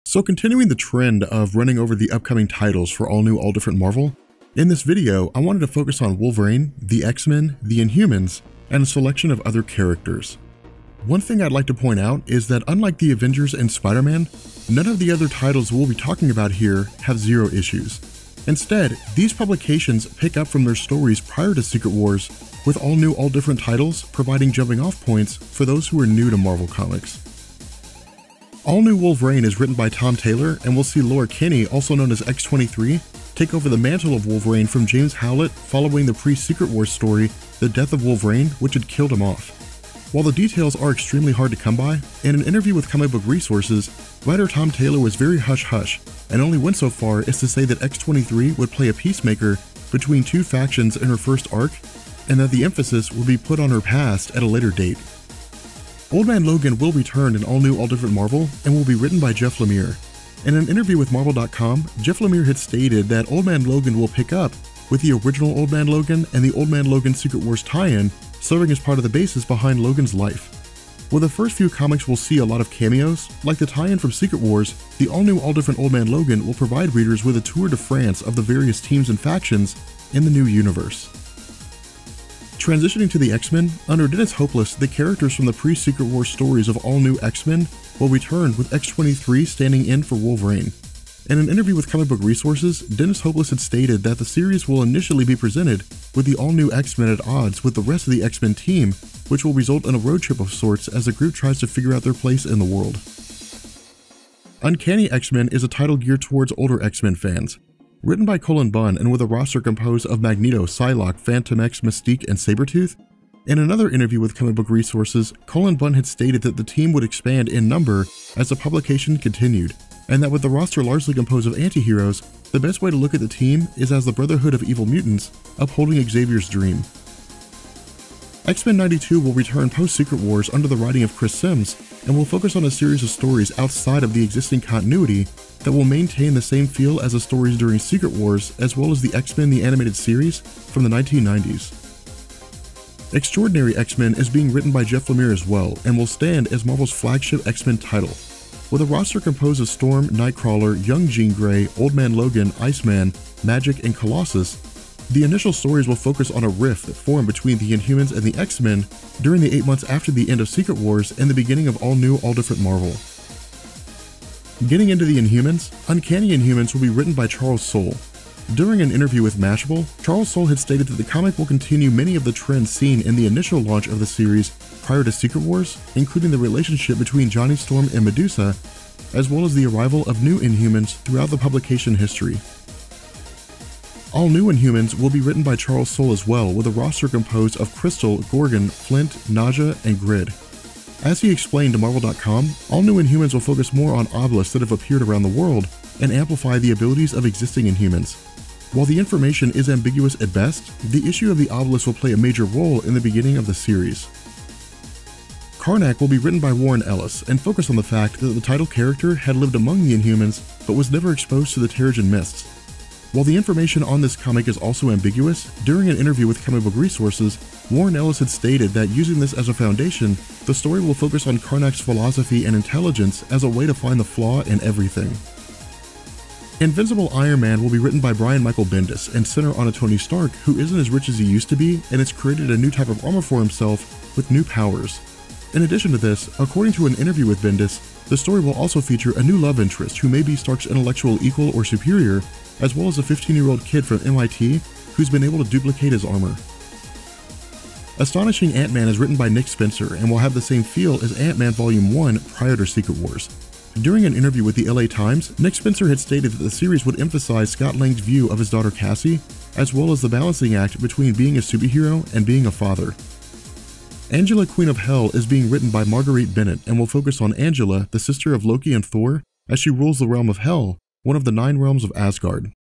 So continuing the trend of running over the upcoming titles for all new, all different Marvel, in this video, I wanted to focus on Wolverine, the X-Men, the Inhumans, and a selection of other characters. One thing I'd like to point out is that unlike the Avengers and Spider-Man, none of the other titles we'll be talking about here have 0 issues. Instead, these publications pick up from their stories prior to Secret Wars, with all new, all different titles providing jumping off points for those who are new to Marvel Comics. All New Wolverine is written by Tom Taylor, and we'll see UNCANNY, also known as X-23, take over the mantle of Wolverine from James Howlett following the pre-Secret Wars story, The Death of Wolverine, which had killed him off. While the details are extremely hard to come by, in an interview with Comic Book Resources, writer Tom Taylor was very hush-hush, and only went so far as to say that X-23 would play a peacemaker between 2 factions in her first arc, and that the emphasis would be put on her past at a later date. Old Man Logan will return in All New, All Different Marvel, and will be written by Jeff Lemire. In an interview with Marvel.com, Jeff Lemire had stated that Old Man Logan will pick up with the original Old Man Logan and the Old Man Logan Secret Wars tie-in, serving as part of the basis behind Logan's life. While the first few comics will see a lot of cameos, like the tie-in from Secret Wars, the all-new, all-different Old Man Logan will provide readers with a tour de France of the various teams and factions in the new universe. Transitioning to the X-Men, under Dennis Hopeless, the characters from the pre-Secret Wars stories of all new X-Men will return, with X-23 standing in for Wolverine. In an interview with Comic Book Resources, Dennis Hopeless had stated that the series will initially be presented with the all-new X-Men at odds with the rest of the X-Men team, which will result in a road trip of sorts as the group tries to figure out their place in the world. Uncanny X-Men is a title geared towards older X-Men fans. Written by Cullen Bunn and with a roster composed of Magneto, Psylocke, Phantom X, Mystique, and Sabretooth, in another interview with Comic Book Resources, Cullen Bunn had stated that the team would expand in number as the publication continued, and that with the roster largely composed of anti-heroes, the best way to look at the team is as the Brotherhood of Evil Mutants upholding Xavier's dream. X-Men 92 will return post-Secret Wars under the writing of Chris Sims, and will focus on a series of stories outside of the existing continuity that will maintain the same feel as the stories during Secret Wars, as well as the X-Men the Animated Series from the 1990s. Extraordinary X-Men is being written by Jeff Lemire as well, and will stand as Marvel's flagship X-Men title. With a roster composed of Storm, Nightcrawler, Young Jean Grey, Old Man Logan, Iceman, Magic, and Colossus, the initial stories will focus on a rift that formed between the Inhumans and the X-Men during the 8 months after the end of Secret Wars and the beginning of All New, All Different Marvel. Getting into the Inhumans, Uncanny Inhumans will be written by Charles Soule. During an interview with Mashable, Charles Soule had stated that the comic will continue many of the trends seen in the initial launch of the series prior to Secret Wars, including the relationship between Johnny Storm and Medusa, as well as the arrival of new Inhumans throughout the publication history. All New Inhumans will be written by Charles Soule as well, with a roster composed of Crystal, Gorgon, Flint, Naja, and Grid. As he explained to Marvel.com, All New Inhumans will focus more on obelisks that have appeared around the world and amplify the abilities of existing Inhumans. While the information is ambiguous at best, the issue of the obelisk will play a major role in the beginning of the series. Karnak will be written by Warren Ellis and focus on the fact that the title character had lived among the Inhumans but was never exposed to the Terrigen Mists. While the information on this comic is also ambiguous, during an interview with Comic Book Resources, Warren Ellis had stated that using this as a foundation, the story will focus on Karnak's philosophy and intelligence as a way to find the flaw in everything. Invincible Iron Man will be written by Brian Michael Bendis and center on a Tony Stark who isn't as rich as he used to be and has created a new type of armor for himself with new powers. In addition to this, according to an interview with Bendis, the story will also feature a new love interest who may be Stark's intellectual equal or superior, as well as a 15-year-old kid from MIT who's been able to duplicate his armor. Astonishing Ant-Man is written by Nick Spencer and will have the same feel as Ant-Man Volume 1 prior to Secret Wars. During an interview with the LA Times, Nick Spencer had stated that the series would emphasize Scott Lang's view of his daughter Cassie, as well as the balancing act between being a superhero and being a father. Angela, Queen of Hell is being written by Marguerite Bennett and will focus on Angela, the sister of Loki and Thor, as she rules the realm of Hell, one of the 9 realms of Asgard.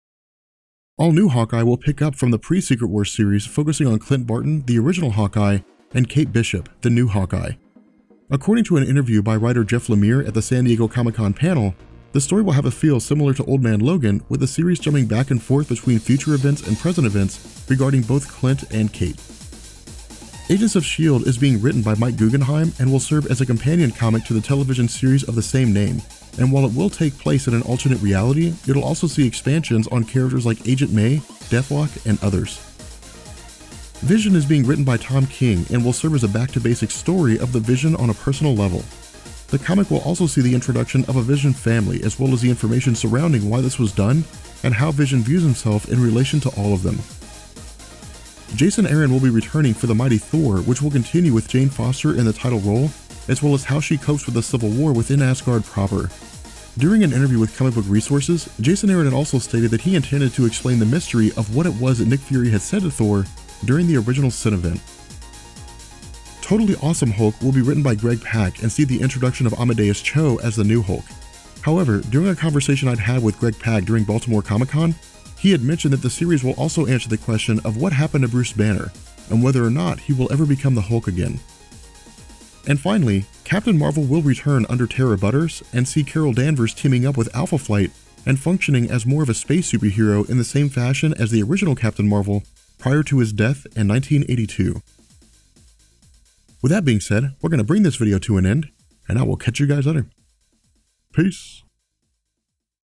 All New Hawkeye will pick up from the pre-Secret Wars series, focusing on Clint Barton, the original Hawkeye, and Kate Bishop, the new Hawkeye. According to an interview by writer Jeff Lemire at the San Diego Comic-Con panel, the story will have a feel similar to Old Man Logan, with the series jumping back and forth between future events and present events regarding both Clint and Kate. Agents of S.H.I.E.L.D. is being written by Mike Guggenheim and will serve as a companion comic to the television series of the same name, and while it will take place in an alternate reality, it'll also see expansions on characters like Agent May, Deathlock, and others. Vision is being written by Tom King and will serve as a back-to-basics story of the Vision on a personal level. The comic will also see the introduction of a Vision family, as well as the information surrounding why this was done and how Vision views himself in relation to all of them. Jason Aaron will be returning for the Mighty Thor, which will continue with Jane Foster in the title role, as well as how she copes with the Civil War within Asgard proper. During an interview with Comic Book Resources, Jason Aaron had also stated that he intended to explain the mystery of what it was that Nick Fury had said to Thor during the original Sin event. Totally Awesome Hulk will be written by Greg Pak and see the introduction of Amadeus Cho as the new Hulk. However, during a conversation I'd had with Greg Pak during Baltimore Comic-Con, he had mentioned that the series will also answer the question of what happened to Bruce Banner, and whether or not he will ever become the Hulk again. And finally, Captain Marvel will return under Tara Butters and see Carol Danvers teaming up with Alpha Flight and functioning as more of a space superhero in the same fashion as the original Captain Marvel prior to his death in 1982. With that being said, we're going to bring this video to an end, and I will catch you guys later. Peace.